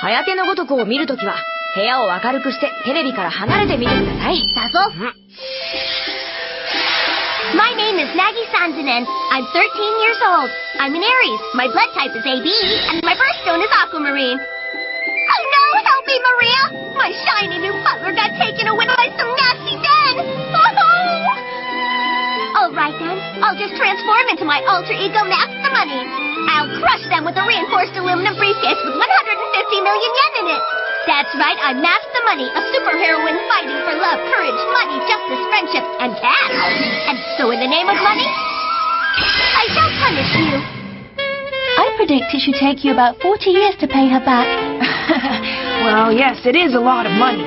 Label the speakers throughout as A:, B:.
A: hayateのごとくを見るときは、部屋を明るくしてテレビから離れて見てください。だぞ。
B: My name is Nagi Sanzanen. I'm 13 years old. I'm an Aries. My blood type is AB, and my birthstone is aquamarine. Oh no, help me, Maria! My shiny new butler got taken away by some nasty men! Oh! Alright then, I'll just transform into my alter ego Mask the Money. I'll crush them with a reinforced aluminum briefcase with 150 million yen in it. That's right, I'm Mask the Money, a superheroine fighting for love, courage, money, justice, friendship, and cash. And so in the name of money, I shall punish you.
C: I predict it should take you about 40 years to pay her back.
D: Well, yes, it is a lot of money.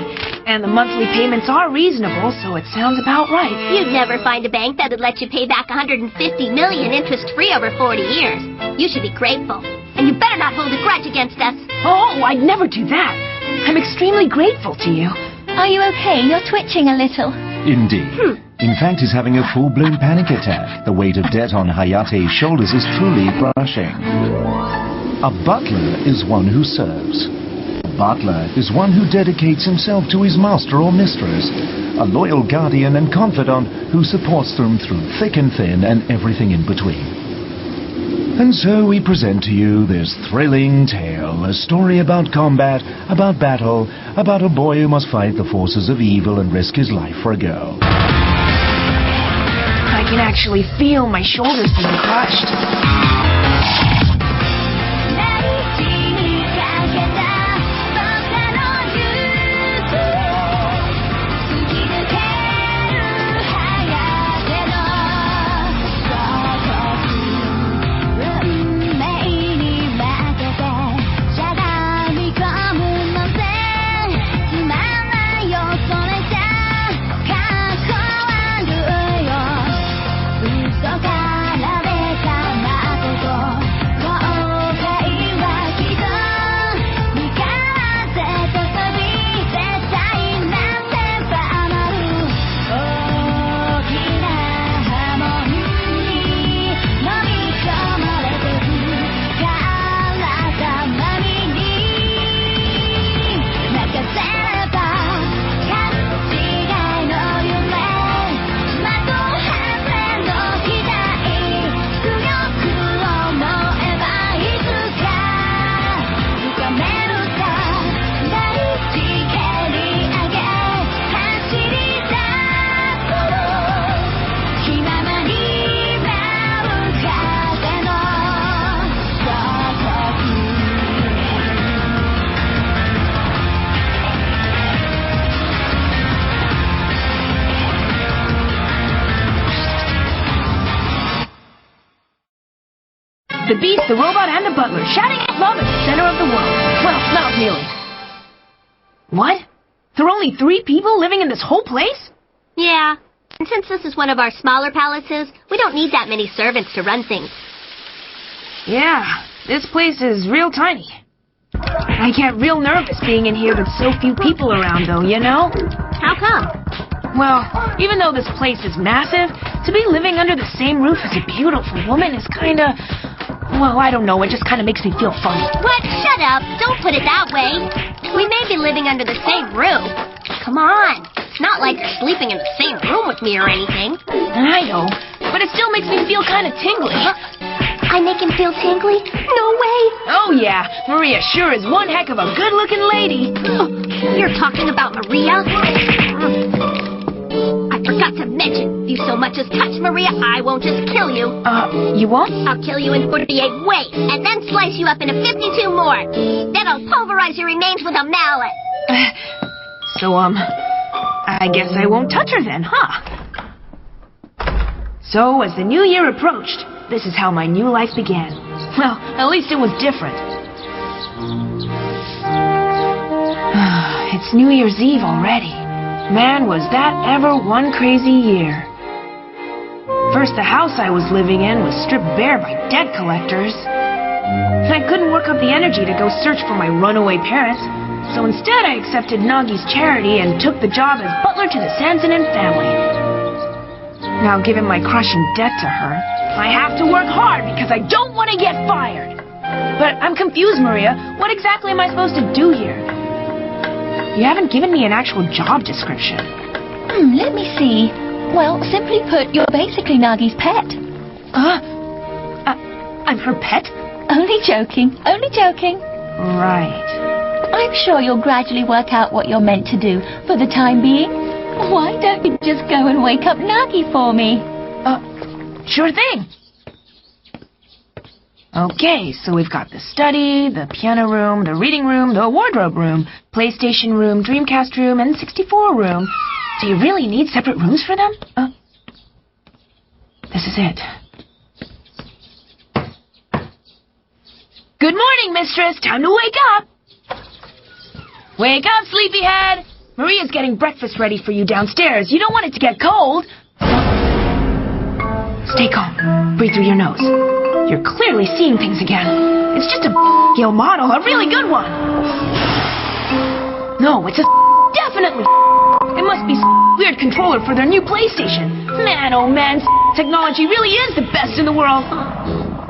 D: And the monthly payments are reasonable, so it sounds about right.
B: You'd never find a bank that would let you pay back 150 million interest-free over 40 years. You should be grateful. And you better not hold a grudge against us.
D: Oh, I'd never do that. I'm extremely grateful to you.
C: Are you okay? You're twitching a little.
E: Indeed. In fact, he's having a full-blown panic attack. The weight of debt on Hayate's shoulders is truly crushing. A butler is one who serves. A butler is one who dedicates himself to his master or mistress. A loyal guardian and confidant who supports them through thick and thin and everything in between. And so we present to you this thrilling tale, a story about combat, about battle, about a boy who must fight the forces of evil and risk his life for a girl.
D: I can actually feel my shoulders being crushed. The beast, the robot, and the butler, shouting at love at the center of the world. Well, not really. What? There are only 3 people living in this whole place?
B: Yeah. And since this is one of our smaller palaces, we don't need that many servants to run things.
D: Yeah, this place is real tiny. I get real nervous being in here with so few people around, though, you know?
B: How come?
D: Well, even though this place is massive, to be living under the same roof as a beautiful woman is kinda... Well, I don't know, it just kinda makes me feel funny.
B: What? Shut up! Don't put it that way! We may be living under the same roof. Come on! It's not like you're sleeping in the same room with me or anything.
D: I know, but it still makes me feel kinda tingly.
B: I make him feel tingly? No way!
D: Oh yeah, Maria sure is one heck of a good-looking lady.
B: You're talking about Maria? I forgot to mention, if you so much as touch Maria, I won't just kill you.
D: You won't?
B: I'll kill you in 48 ways, and then slice you up into 52 more. Then I'll pulverize your remains with a mallet.
D: I guess I won't touch her then, huh? So, as the new year approached, this is how my new life began. Well, at least it was different. It's New Year's Eve already. Man, was that ever one crazy year. First, the house I was living in was stripped bare by debt collectors. I couldn't work up the energy to go search for my runaway parents, so instead I accepted Nagi's charity and took the job as butler to the Sanzanen family. Now, given my crushing debt to her, I have to work hard because I don't want to get fired. But I'm confused, Maria. What exactly am I supposed to do here? You haven't given me an actual job description.
C: Let me see. Well, simply put, you're basically Nagi's pet.
D: I'm her pet?
C: Only joking. Only joking.
D: Right.
C: I'm sure you'll gradually work out what you're meant to do for the time being. Why don't you just go and wake up Nagi for me?
D: Sure thing. Okay, so we've got the study, the piano room, the reading room, the wardrobe room, PlayStation room, Dreamcast room, and 64 room. Do you really need separate rooms for them? This is it. Good morning, mistress. Time to wake up. Wake up, sleepyhead. Maria's getting breakfast ready for you downstairs. You don't want it to get cold. Stay calm. Breathe through your nose. You're clearly seeing things again. It's just a scale model, a really good one. No, it's a definitely. It must be weird controller for their new PlayStation. Man, oh man, technology really is the best in the world.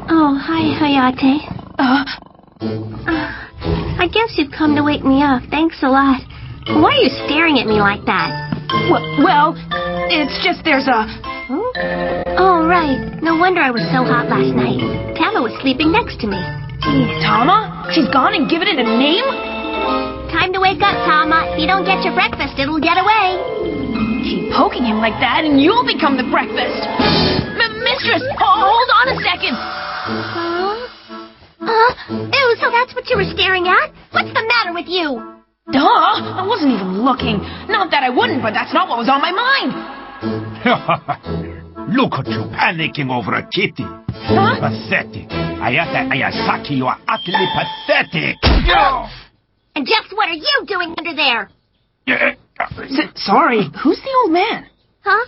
B: Oh, hi, Hayate. I guess you've come to wake me up. Thanks a lot. Why are you staring at me like that?
D: Well, it's just there's a...
B: Huh? Oh, right. No wonder I was so hot last night. Tama was sleeping next to me. Jeez.
D: Tama? She's gone and given it a name?
B: Time to wake up, Tama. If you don't get your breakfast, it'll get away.
D: Keep poking him like that and you'll become the breakfast. Mistress, hold on a second.
B: Ew, so that's what you were staring at? What's the matter with you?
D: Duh, I wasn't even looking. Not that I wouldn't, but that's not what was on my mind.
F: Look at you panicking over a kitty.
D: Huh?
F: Pathetic. Hayate Ayasaki, you are utterly pathetic.
B: And just what are you doing under there?
D: Sorry, who's the old man?
B: Huh?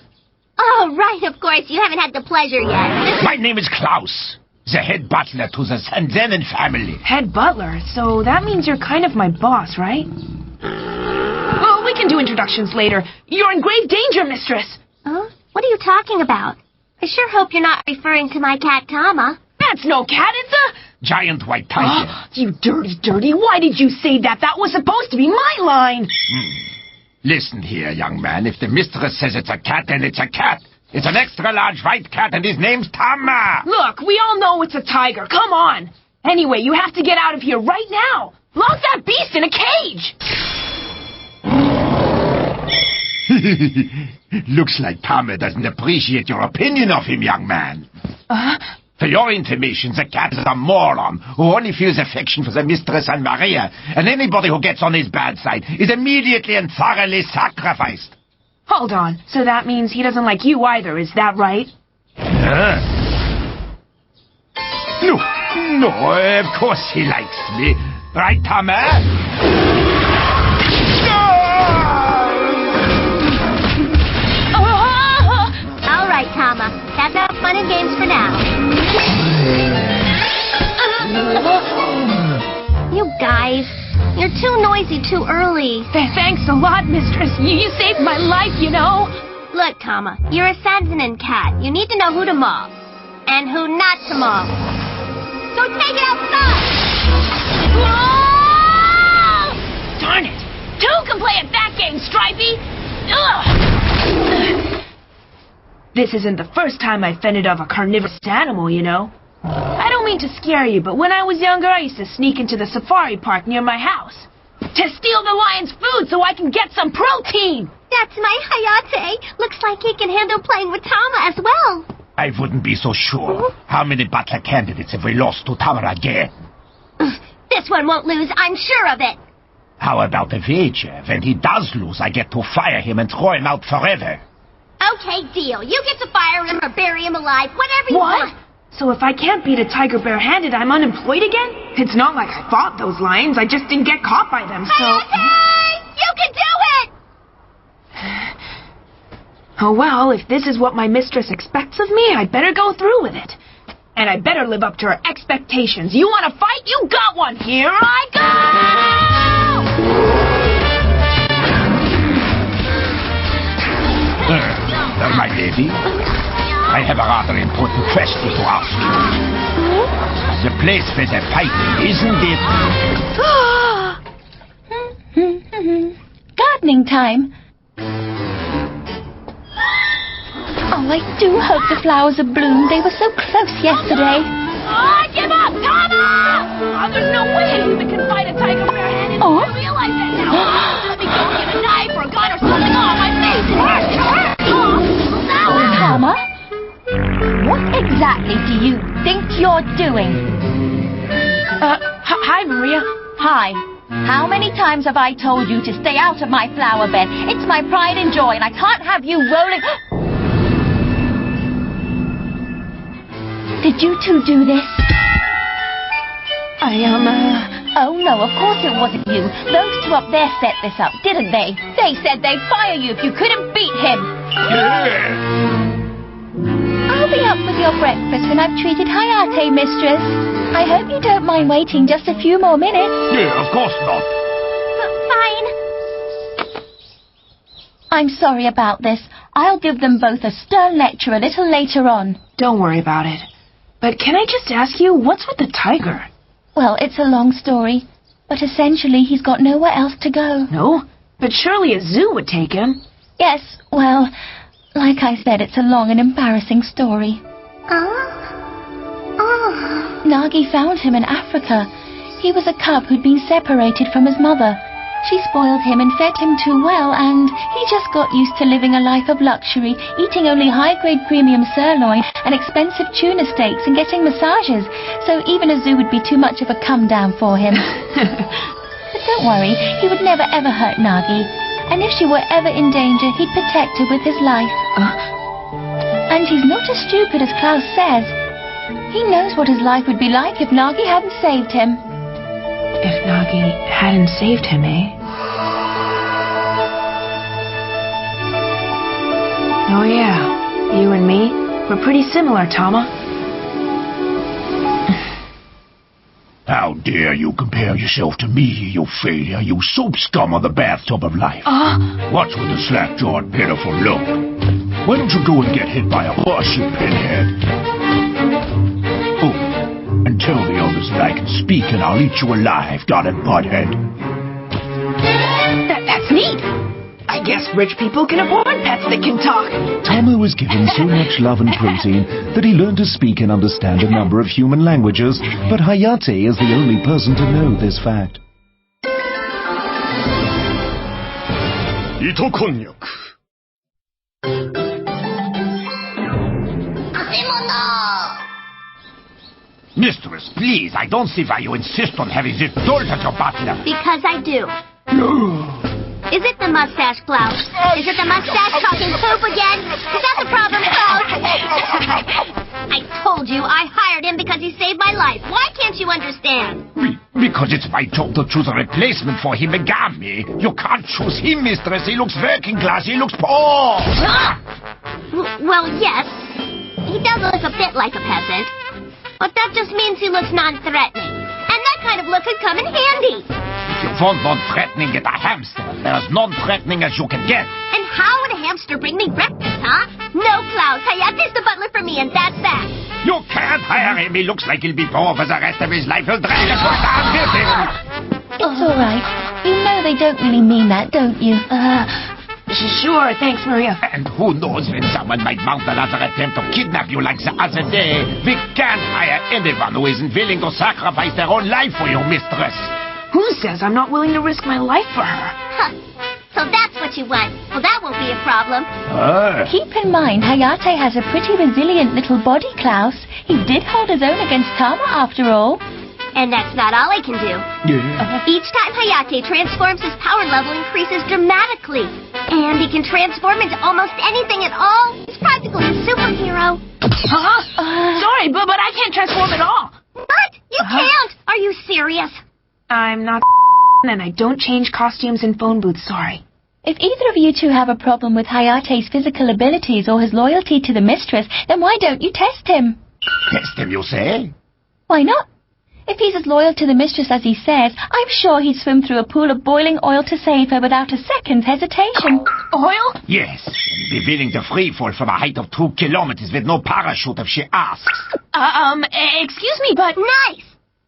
B: Oh, right, of course. You haven't had the pleasure yet.
F: My name is Klaus, the head butler to the Sanzenin family.
D: Head butler, so that means you're kind of my boss, right? Well, we can do introductions later. You're in grave danger, mistress.
B: Huh? What are you talking about? I sure hope you're not referring to my cat, Tama.
D: That's no cat, it's a...
F: Giant white tiger.
D: Oh, you dirty. Why did you say that? That was supposed to be my line.
F: Listen here, young man. If the mistress says it's a cat, then it's a cat. It's an extra-large white cat, and his name's Tama.
D: Look, we all know it's a tiger. Come on. Anyway, you have to get out of here right now. Lock that beast in a cage.
F: Looks like Tama doesn't appreciate your opinion of him, young man. For your information, the cat is a moron who only feels affection for the mistress and Maria, and anybody who gets on his bad side is immediately and thoroughly sacrificed.
D: Hold on. So that means he doesn't like you either, is that right?
F: No, of course he likes me. Right, Tama?
B: All right, Tama. That's enough fun and games for now. You guys, you're too noisy too early.
D: Thanks a lot, mistress. You saved my life, you know.
B: Look, Tama, you're a Sanzanin cat. You need to know who to maul and who not to maul. So take it outside!
D: Whoa! Darn it! Two can play at that game, Stripey! Ugh! This isn't the first time I've fended off a carnivorous animal, you know. I don't mean to scare you, but when I was younger, I used to sneak into the safari park near my house to steal the lion's food so I can get some protein!
B: That's my Hayate. Looks like he can handle playing with Tama as well.
F: I wouldn't be so sure. How many butler candidates have we lost to Tama again?
B: This one won't lose, I'm sure of it.
F: How about a wager? When he does lose, I get to fire him and throw him out forever.
B: Okay, deal. You get to fire him or bury him alive, whatever you want.
D: So if I can't beat a tiger bare-handed, I'm unemployed again? It's not like I fought those lions, I just didn't get caught by them, so...
B: Hayate! You can do it!
D: Oh well, if this is what my mistress expects of me, I'd better go through with it. And I better live up to her expectations. You want to fight? You got one! Here I go!
F: My lady, I have a rather important question to ask you. The place for the piping, isn't it?
C: Gardening time. Oh, I do hope the flowers have bloomed. They were so close yesterday.
B: Oh, give up, Tama! Oh, there's no way a human can fight a tiger barehanded.
C: Oh?
B: I realize that now. Let me go get a knife or a gun or something. Oh, my face! It hurts! Oh,
C: Tama? What exactly do you think you're doing?
D: Hi, Maria.
C: Hi. How many times have I told you to stay out of my flower bed? It's my pride and joy, and I can't have you rolling... Did you two do this? Oh, no, of course it wasn't you. Those two up there set this up, didn't they? They said they'd fire you if you couldn't beat him. I'll be up with your breakfast when I've treated Hayate, mistress. I hope you don't mind waiting just a few more minutes.
F: Yeah, of course not.
B: Fine.
C: I'm sorry about this. I'll give them both a stern lecture a little later on.
D: Don't worry about it. But can I just ask you, what's with the tiger?
C: Well, it's a long story, but essentially he's got nowhere else to go.
D: No? But surely a zoo would take him.
C: Yes, well, like I said, it's a long and embarrassing story. Nagi found him in Africa. He was a cub who'd been separated from his mother. She spoiled him and fed him too well, and he just got used to living a life of luxury, eating only high-grade premium sirloin and expensive tuna steaks and getting massages, so even a zoo would be too much of a come-down for him. But don't worry, he would never ever hurt Nagi, and if she were ever in danger, he'd protect her with his life. And he's not as stupid as Klaus says. He knows what his life would be like if Nagi hadn't saved him.
D: If Nagi hadn't saved him, eh? Oh, yeah. You and me, we're pretty similar, Tama.
F: How dare you compare yourself to me, you failure, you soap scum of the bathtub of life. What's with the slack-jawed, pitiful look? Why don't you go and get hit by a bus, you pinhead? Oh, and tell the others that I can speak and I'll eat you alive, Dotted Butthead.
D: That's neat. I guess rich people can afford pets that can talk.
E: Tama was given so much love and protein that he learned to speak and understand a number of human languages, but Hayate is the only person to know this fact.
G: Ito konyak.
F: Mistress, please, I don't see why you insist on having this dolt as your butler.
B: Because I do. Is it the mustache, Klaus? Is it the mustache talking poop again? Is that the problem, Klaus? I told you I hired him because he saved my life. Why can't you understand?
F: Because it's my job to choose a replacement for him again me. You can't choose him, mistress. He looks working class. He looks poor.
B: Well, yes. He does look a bit like a peasant. But that just means he looks non-threatening. And that kind of look could come in handy.
F: If you want non-threatening, get a hamster. They're as non-threatening as you can get.
B: And how would a hamster bring me breakfast, huh? No, Klaus. Hayate's the butler for me, and that's that.
F: You can't hire him. He looks like he'll be poor for the rest of his life. He'll drag us all down with him.
C: It's all right. You know they don't really mean that, don't you?
D: Sure, thanks, Maria.
F: And who knows when someone might mount another attempt to kidnap you like the other day. We can't hire anyone who isn't willing to sacrifice their own life for you, mistress.
D: Who says I'm not willing to risk my life for her?
B: Huh. So that's what you want. Well, that won't be a problem.
C: Keep in mind, Hayate has a pretty resilient little body, Klaus. He did hold his own against Tama, after all.
B: And that's not all I can do.
F: Yeah.
B: Each time Hayate transforms, his power level increases dramatically. And he can transform into almost anything at all. He's practically a superhero.
D: Sorry, but I can't transform at all.
B: What? You can't? Are you serious?
D: I'm not and I don't change costumes in phone booths, sorry.
C: If either of you two have a problem with Hayate's physical abilities or his loyalty to the mistress, then why don't you test him?
F: Test him, you say?
C: Why not? If he's as loyal to the mistress as he says, I'm sure he'd swim through a pool of boiling oil to save her without a second's hesitation.
D: Oil?
F: Yes. Be willing to free fall from a height of 2 kilometers with no parachute if she asks.
D: Excuse me, but...
B: Nice!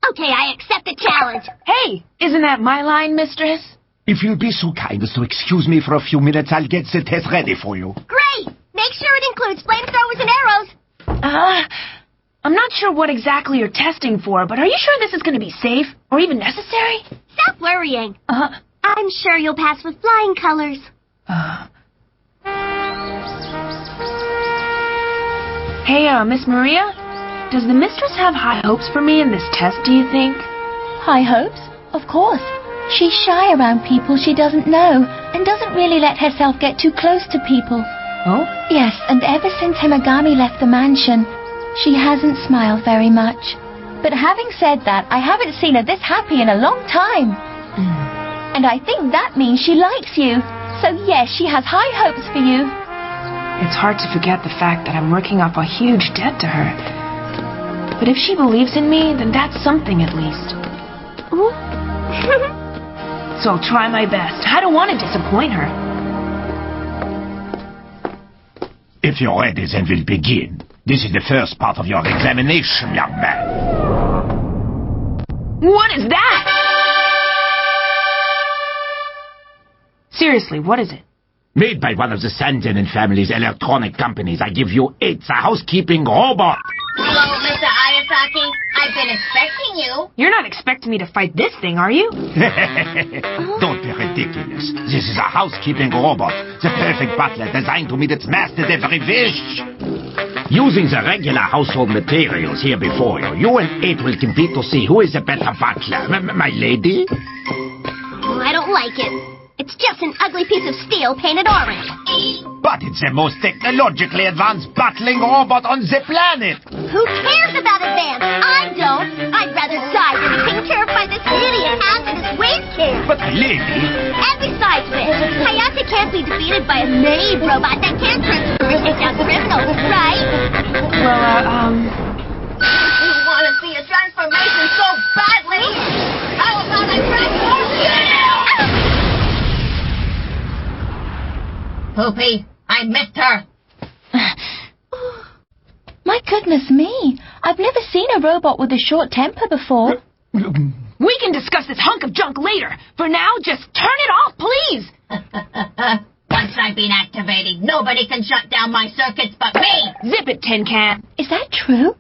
B: Okay, I accept the challenge.
D: Hey, isn't that my line, mistress?
F: If you'll be so kind as to excuse me for a few minutes, I'll get the test ready for you.
B: Great! Make sure it includes flamethrowers and arrows.
D: I'm not sure what exactly you're testing for, but are you sure this is going to be safe or even necessary?
B: Stop worrying. I'm sure you'll pass with flying colors.
D: Hey, Miss Maria? Does the mistress have high hopes for me in this test, do you think?
C: High hopes? Of course. She's shy around people she doesn't know and doesn't really let herself get too close to people.
D: Oh?
C: Yes, and ever since Himagami left the mansion, she hasn't smiled very much. But having said that, I haven't seen her this happy in a long time. And I think that means she likes you. So yes, she has high hopes for you.
D: It's hard to forget the fact that I'm working off a huge debt to her. But if she believes in me, then that's something at least. So I'll try my best. I don't want to disappoint her.
F: If you're ready, then we'll begin. This is the first part of your examination, young man.
D: What is that? Seriously, what is it?
F: Made by one of the Sandanen family's electronic companies, I give you 8, the housekeeping robot.
B: Hello, Mr. Ayasaki. I've been expecting you.
D: You're not expecting me to fight this thing, are you?
F: Don't be ridiculous. This is a housekeeping robot, the perfect butler designed to meet its master's every wish. Using the regular household materials here before you, you and 8 will compete to see who is a better butler. My lady?
B: I don't like it. It's just an ugly piece of steel painted orange.
F: But it's the most technologically advanced butling robot on the planet.
B: Who cares about advance? I don't. I'd rather die than being terrified this idiot has in his waistcoat.
F: But my lady...
B: And besides which, hayate can't be defeated by a maid robot that can't transfer and take down criminals, right?
D: Well,
B: You want to see a transformation so badly? How about I transform you? Poopy, I missed her.
C: My goodness me. I've never seen a robot with a short temper before.
D: we can discuss this hunk of junk later. For now, just turn it off, please.
B: Once I've been activated, nobody can shut down my circuits but me.
D: Zip it, Tin Can.
C: Is that true?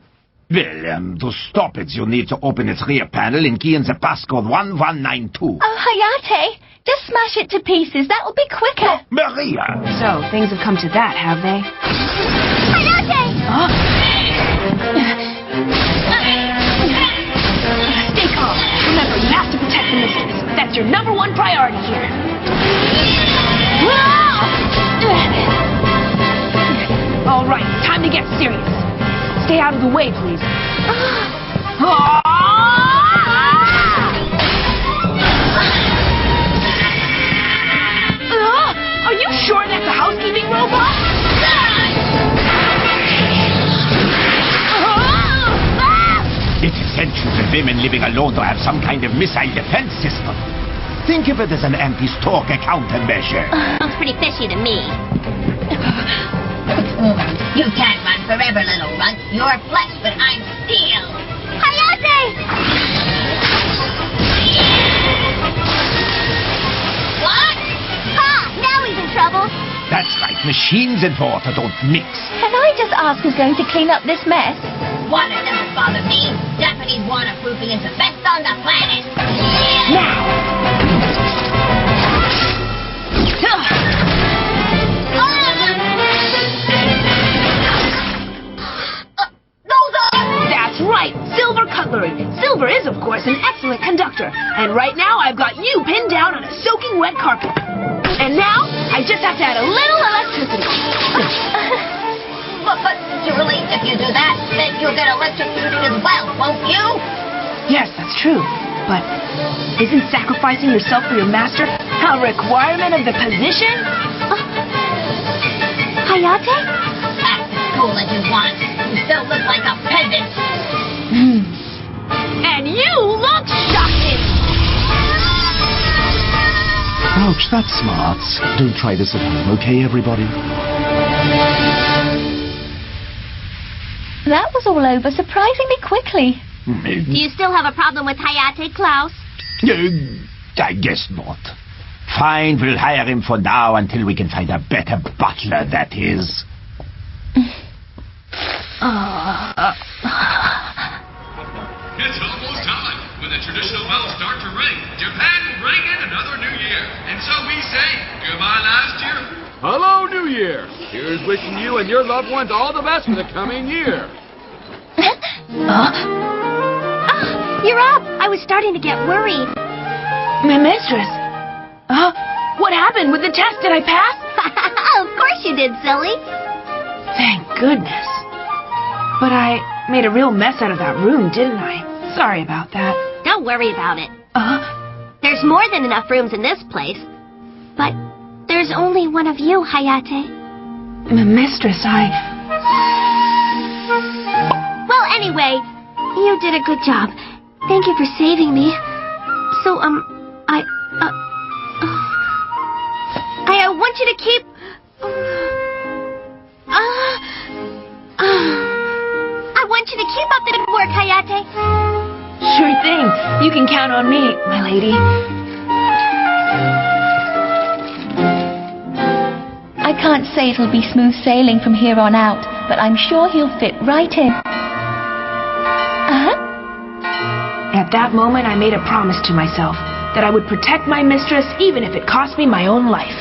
F: Well, to stop it, you'll need to open its rear panel and key in the passcode 1192.
C: Oh, Hayate, just smash it to pieces. That'll be quicker.
F: Maria!
D: So, things have come to that, have they?
B: Hayate!
D: Stay calm. Remember, you have to protect the mistress. That's your #1 priority here. All right, time to get serious. Stay out of the way, please. Are you sure that's a housekeeping robot?
F: It's essential for women living alone to have some kind of missile defense system. Think of it as an anti-stalker countermeasure.
B: Sounds pretty fishy to me. You can't run forever, little runt. You're flesh, but I'm steel. Hayate! What? Ha! Now he's in trouble.
F: That's right. Machines and water don't mix.
C: Can I just ask who's going to clean up this mess?
B: Water doesn't bother me. Japanese waterproofing is the best on the planet.
D: That's right, silver cutlery. Silver is, of course, an excellent conductor. And right now, I've got you pinned down on a soaking wet carpet. And now, I just have to add a little electricity.
B: But surely, if you do that, then you'll get electrocuted as well, won't you?
D: Yes, that's true. But isn't sacrificing yourself for your master a requirement of the position?
C: Hayate?
B: Act as cool as you want. You still look like a peasant.
D: And you look shocking!
E: Ouch, that's smart. Don't try this at home, okay, everybody?
C: That was all over surprisingly quickly.
B: Do you still have a problem with Hayate, Klaus?
F: I guess not. Fine, we'll hire him for now until we can find a better butler, that is.
G: It's almost time. When the traditional bells start to ring, Japan will bring in another new year. And so we say, goodbye last year.
H: Hello, New Year. Here's wishing you and your loved ones all the best for the coming year.
B: You're up. I was starting to get worried.
D: My mistress. What happened with the test? Did I pass?
B: Of course you did, silly.
D: Thank goodness. But I made a real mess out of that room, didn't I? Sorry about that.
B: Don't worry about it. There's more than enough rooms in this place. But there's only one of you, Hayate.
D: My mistress,
B: Well, anyway, you did a good job. Thank you for saving me. So, I want you to keep... I want you to keep up the good work, Hayate.
D: Sure thing. You can count on me, my lady.
C: I can't say it'll be smooth sailing from here on out, but I'm sure he'll fit right in.
D: At that moment, I made a promise to myself that I would protect my mistress even if it cost me my own life.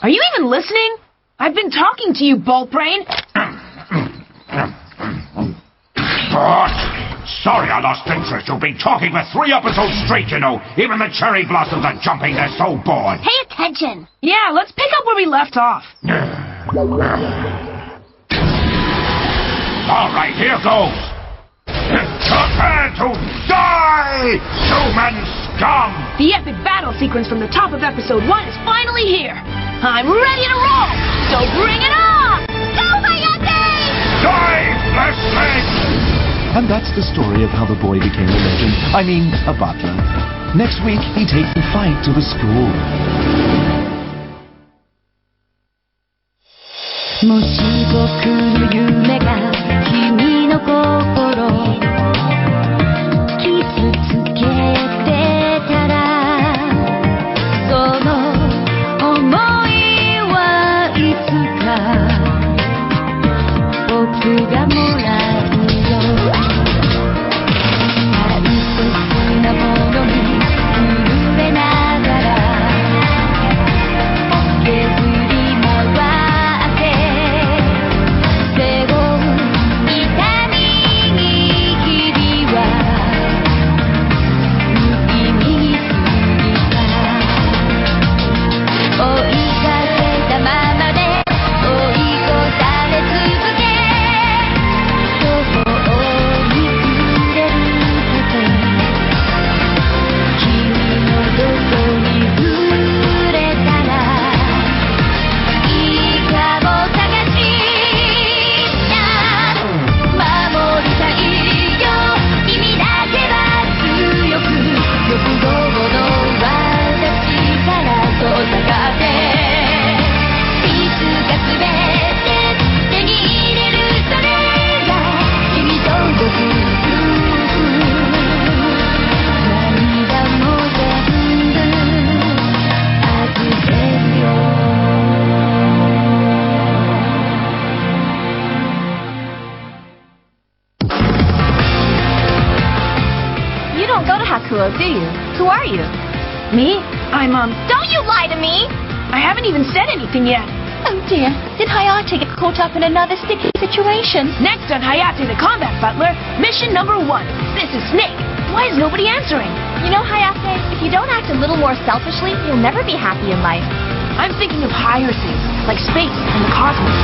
D: Are you even listening? I've been talking to you, Bultbrain.
F: Sorry I lost interest. You've been talking for 3 episodes straight, you know. Even the cherry blossoms are jumping. They're so bored.
B: Pay attention.
D: Yeah, let's pick up where we left off.
F: All right, here goes. Prepare to die, human scum!
D: The epic battle sequence from the top of episode 1 is finally here. I'm ready to roll, so bring it on!
B: Go, Hayate!
F: Die, fleshling!
E: And that's the story of how the boy became a legend. I mean, a butler. Next week, he takes the fight to the school.
C: もし僕の夢が君の心傷つけてたらその想いはいつか僕がもらうよ大切なものに震えながら削り回って背負う痛みに日々は無意味すぎた追いかけたままで追い越され続け途方に暮れること君のどこに触れたらいいかも探した守りたいよ君だけは強く欲望の私から遠ざかっていつか全て手に入れるそれが君と僕涙も全部預けるよ
A: You don't go to Hakuo, do you? Who are you?
D: Me? I'm,
B: Don't you lie to me!
D: I haven't even said anything yet.
C: Oh dear, did Hayate get caught up in another sticky situation?
D: Next on Hayate the Combat Butler, mission number 1. This is Snake. Why is nobody answering?
A: You know, Hayate, if you don't act a little more selfishly, you'll never be happy in life.
D: I'm thinking of higher things, like space and the cosmos.